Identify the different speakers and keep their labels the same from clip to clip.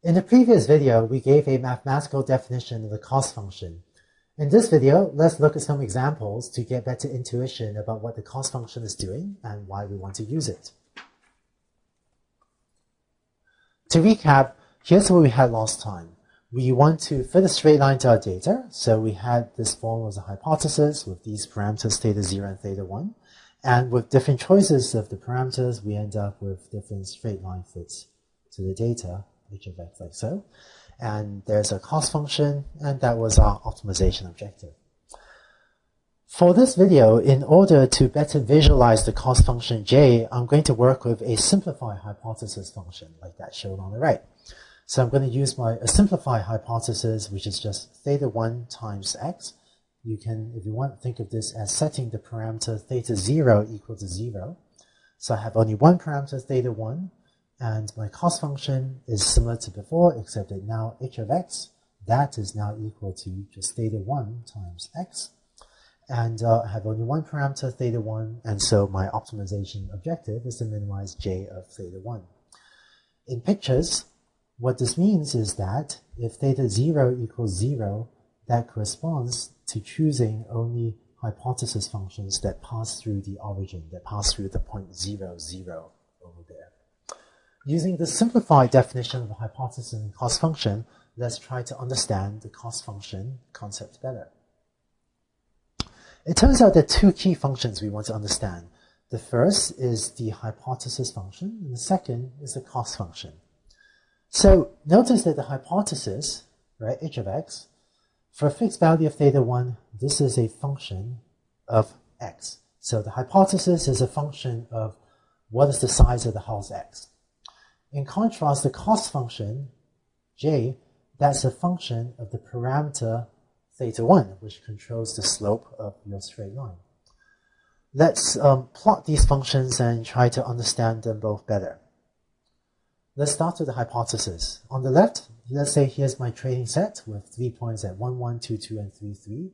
Speaker 1: In the previous video, we gave a mathematical definition of the cost function. In this video, let's look at some examples to get better intuition about what the cost function is doing and why we want to use it. To recap, here's what we had last time. We want to fit a straight line to our data, so we had this form as a hypothesis with these parameters theta 0 and theta 1, and with different choices of the parameters, we end up with different straight line fits to the data, h of x like so. And there's a cost function, and that was our optimization objective. For this video, in order to better visualize the cost function j, I'm going to work with a simplified hypothesis function, like that shown on the right. So I'm going to use a simplified hypothesis, which is just theta 1 times x. You can, if you want, think of this as setting the parameter theta 0 equal to 0. So I have only one parameter, theta 1, and my cost function is similar to before, except that now h of x, that is now equal to just theta 1 times x. And I have only one parameter, theta 1, and so my optimization objective is to minimize j of theta 1. In pictures, what this means is that if theta 0 equals 0, that corresponds to choosing only hypothesis functions that pass through the origin, that pass through the point 0, 0 over there. Using the simplified definition of a hypothesis and cost function, let's try to understand the cost function concept better. It turns out there are two key functions we want to understand. The first is the hypothesis function, and the second is the cost function. So notice that the hypothesis, right, h of x, for a fixed value of theta 1, this is a function of x. So the hypothesis is a function of what is the size of the house x. In contrast, the cost function, j, that's a function of the parameter theta 1, which controls the slope of your straight line. Let's plot these functions and try to understand them both better. Let's start with the hypothesis. On the left, let's say here's my training set with 3 points at 1, 1, 2, 2, and 3, 3.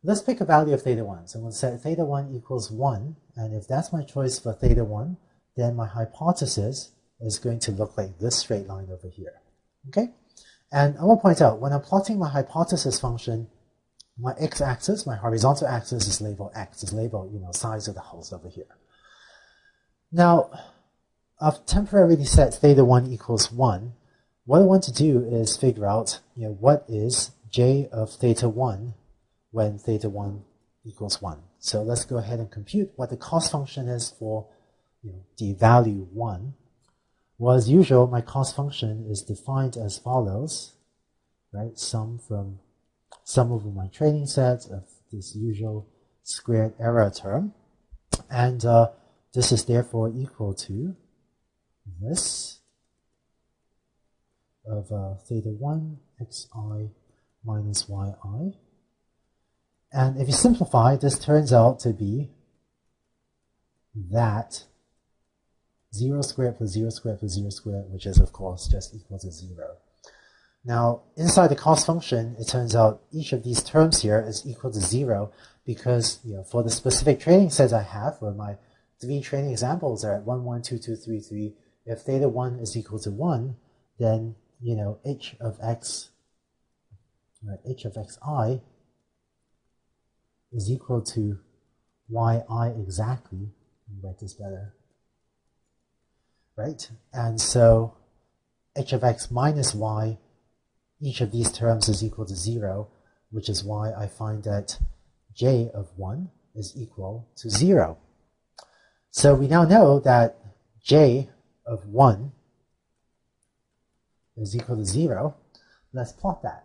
Speaker 1: Let's pick a value of theta 1. So we'll set theta 1 equals 1, and if that's my choice for theta 1, then my hypothesis is going to look like this straight line over here. Okay? And I want to point out, when I'm plotting my hypothesis function, my x-axis, my horizontal axis is labeled x, is labeled, size of the house over here. Now, I've temporarily set theta 1 equals 1. What I want to do is figure out, what is j of theta 1 when theta 1 equals 1. So let's go ahead and compute what the cost function is for the value 1. Well, as usual, my cost function is defined as follows, right? Sum over my training set of this usual squared error term. And this is therefore equal to this of theta 1 xi minus yi. And if you simplify, this turns out to be that 0 squared plus 0 squared plus 0 squared, which is, of course, just equal to 0. Now, inside the cost function, it turns out each of these terms here is equal to 0 because, for the specific training sets I have, where my 3 training examples are at 1, 1, 2, 2, 3, 3, if theta 1 is equal to 1, then, h of x, right, h of xi is equal to yi exactly. Let me write this better. Right? And so h of x minus y, each of these terms is equal to 0, which is why I find that j of 1 is equal to 0. So we now know that j of 1 is equal to 0. Let's plot that.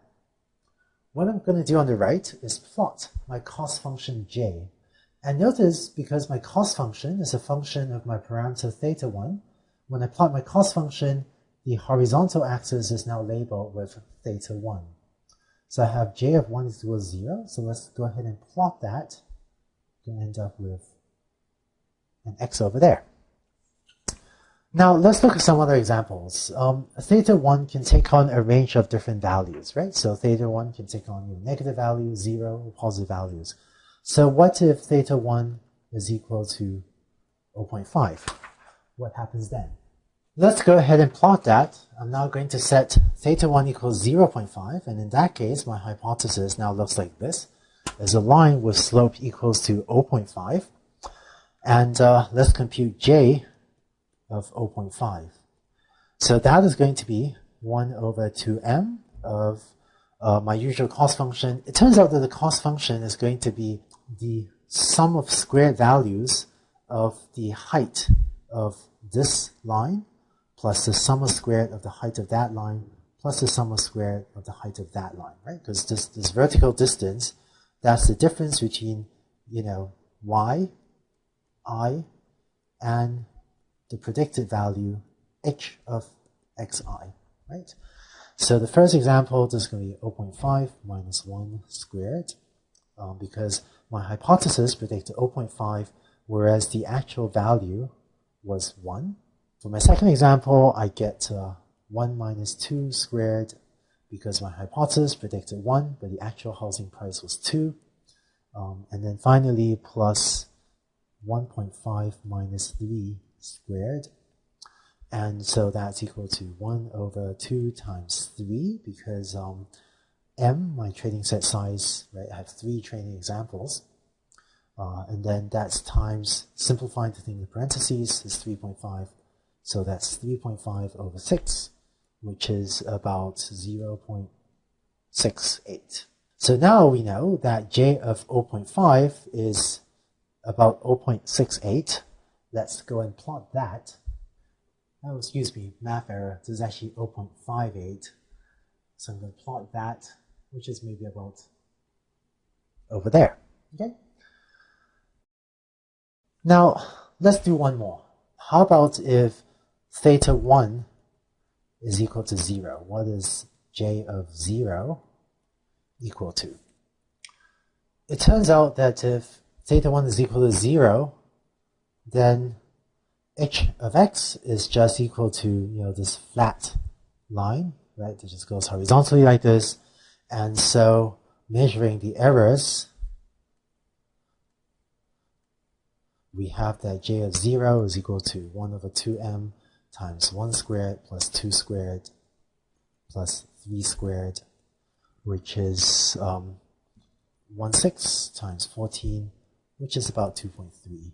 Speaker 1: What I'm going to do on the right is plot my cost function j. And notice, because my cost function is a function of my parameter theta 1, when I plot my cost function, the horizontal axis is now labeled with theta 1. So I have j of 1 is equal to 0. So let's go ahead and plot that. Going to end up with an x over there. Now let's look at some other examples. Theta 1 can take on a range of different values, right? So theta 1 can take on negative values, 0, or positive values. So what if theta 1 is equal to 0.5? What happens then? Let's go ahead and plot that. I'm now going to set theta 1 equals 0.5, and in that case, my hypothesis now looks like this. There's a line with slope equals to 0.5, and let's compute j of 0.5. So that is going to be 1 over 2m of my usual cost function. It turns out that the cost function is going to be the sum of squared values of the height of this line plus the sum of squared of the height of that line plus the sum of squared of the height of that line, right? Because this vertical distance, that's the difference between, y, I, and the predicted value h of xi, right? So the first example, this is going to be 0.5 minus 1 squared, because my hypothesis predicted 0.5, whereas the actual value was 1. For my second example, I get 1 minus 2 squared, because my hypothesis predicted 1, but the actual housing price was 2. And then finally, plus 1.5 minus 3 squared. And so that's equal to 1 over 2 times 3, because m, my training set size, right, I have 3 training examples. And then that's times, simplifying the thing in parentheses, is 3.5. So that's 3.5 over 6, which is about 0.68. So now we know that j of 0.5 is about 0.68. Let's go and plot that. Oh, excuse me, math error. This is actually 0.58. So I'm going to plot that, which is maybe about over there. Okay. Now, let's do one more. How about if theta 1 is equal to 0? What is j of 0 equal to? It turns out that if theta 1 is equal to 0, then h of x is just equal to, this flat line, right? It just goes horizontally like this. And so measuring the errors, we have that j of 0 is equal to 1 over 2m times 1 squared plus 2 squared plus 3 squared, which is 1/6 times 14, which is about 2.3.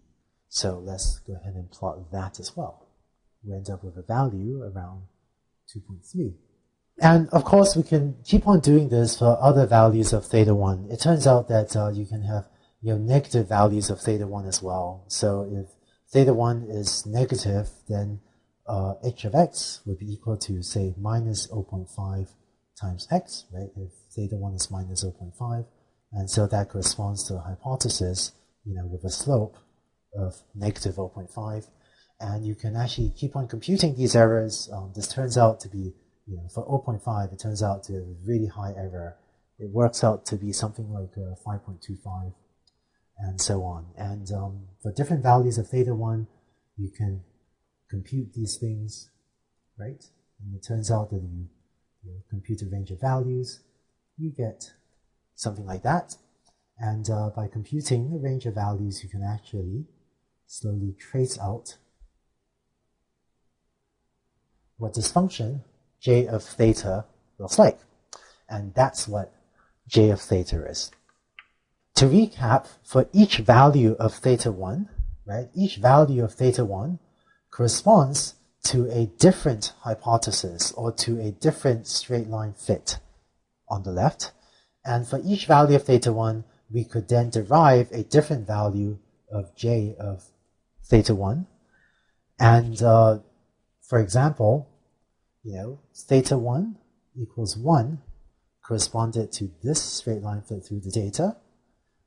Speaker 1: So let's go ahead and plot that as well. We end up with a value around 2.3. And of course, we can keep on doing this for other values of theta 1. It turns out that you can have negative values of theta 1 as well. So if theta 1 is negative, then h of x would be equal to, say, minus 0.5 times x, right? If theta 1 is minus 0.5. And so that corresponds to a hypothesis, with a slope of negative 0.5. And you can actually keep on computing these errors. This turns out to be, for 0.5, it turns out to be a really high error. It works out to be something like 5.25 and so on. And for different values of theta 1, you can compute these things, right? And it turns out that you compute a range of values, you get something like that. And by computing the range of values, you can actually slowly trace out what this function, j of theta, looks like. And that's what j of theta is. To recap, for each value of theta 1, right, each value of theta 1 corresponds to a different hypothesis or to a different straight line fit on the left. And for each value of theta 1, we could then derive a different value of j of theta 1. And for example, theta 1 equals 1 corresponded to this straight line fit through the data,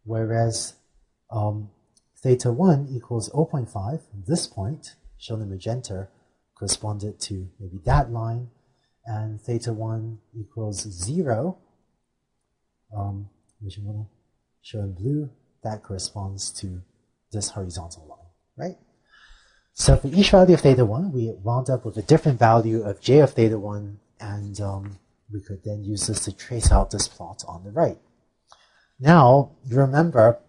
Speaker 1: whereas theta 1 equals 0.5, this point, shown in magenta, corresponded to maybe that line, and theta 1 equals 0, which I'm going to show in blue, that corresponds to this horizontal line, right? So for each value of theta 1, we wound up with a different value of j of theta 1, and we could then use this to trace out this plot on the right. Now, remember,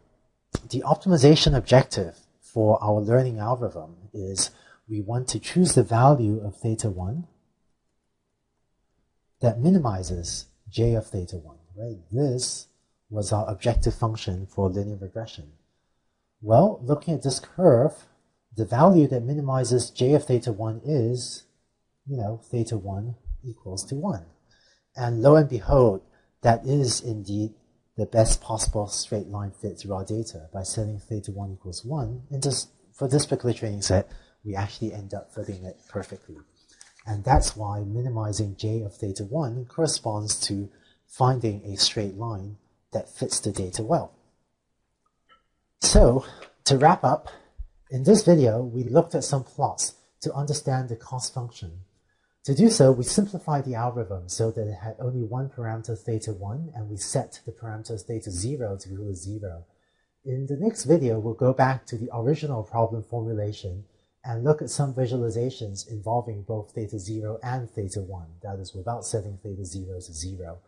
Speaker 1: the optimization objective for our learning algorithm is we want to choose the value of theta 1 that minimizes j of theta 1, right? This was our objective function for linear regression. Well, looking at this curve, the value that minimizes j of theta 1 is, theta 1 equals to 1. And lo and behold, that is indeed the best possible straight line fit through our data. By setting theta 1 equals 1, and just for this particular training set, we actually end up fitting it perfectly. And that's why minimizing j of theta 1 corresponds to finding a straight line that fits the data well. So, to wrap up, in this video, we looked at some plots to understand the cost function. To do so, we simplified the algorithm so that it had only one parameter theta 1, and we set the parameters theta 0 to equal to 0. In the next video, we'll go back to the original problem formulation and look at some visualizations involving both theta 0 and theta 1, that is, without setting theta 0 to 0.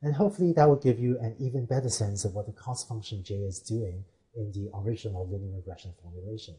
Speaker 1: And hopefully that will give you an even better sense of what the cost function j is doing in the original linear regression formulation.